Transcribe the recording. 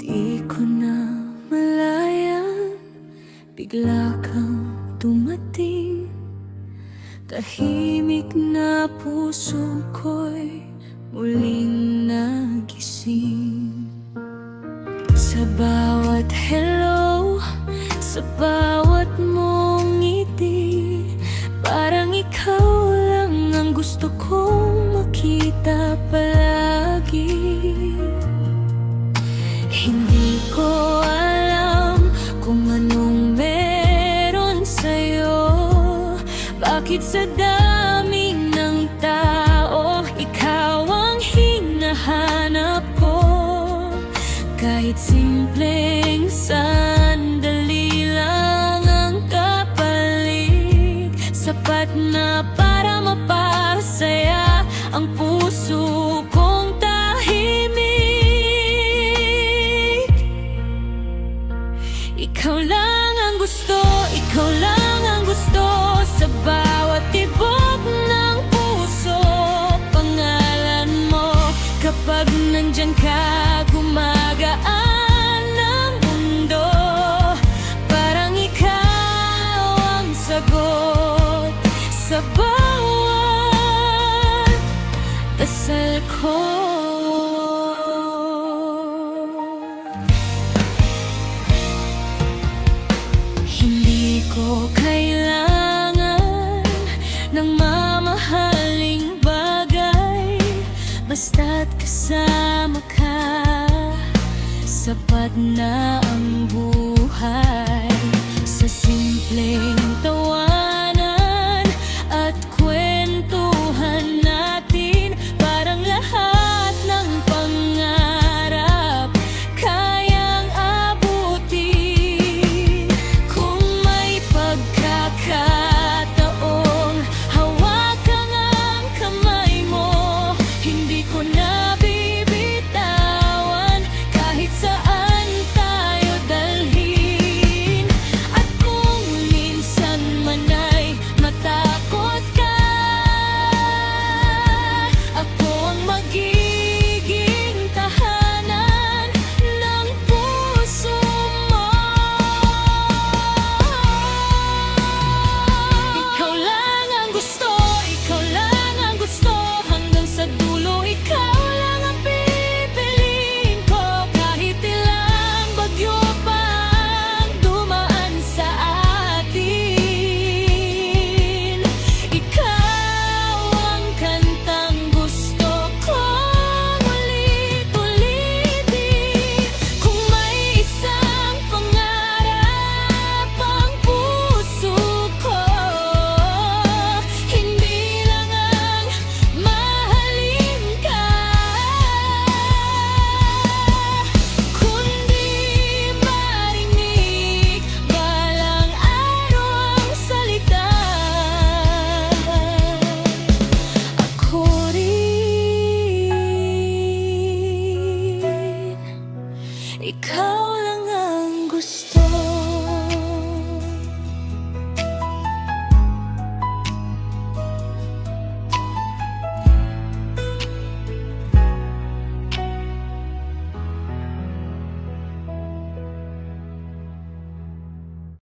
Di ko na malayan, bigla kang dumating. Tahimik na puso ko'y muling nagising. Sa bawat hello, sa bawat mong ngiti, parang ikaw lang ang gusto kong makita palagi. Hindi ko alam kung anong meron sa'yo. Bakit sa dami ng tao, ikaw ang hinahanap ko? Kahit simpleng sandali lang ang kapalit, sapat na para mapasaya ang puso kong tahimik. Ikaw lang ang gusto, ikaw lang ang gusto sa bawat tibok ng puso. Pangalan mo, kapag nandyan ka, gumagaan ang mundo. Parang ikaw ang sagot sa bawat dasal ko. Hindi ko kailangan ng mamahaling bagay, basta't kasama ka, sapat na ang buhay. Sa simpleng tawa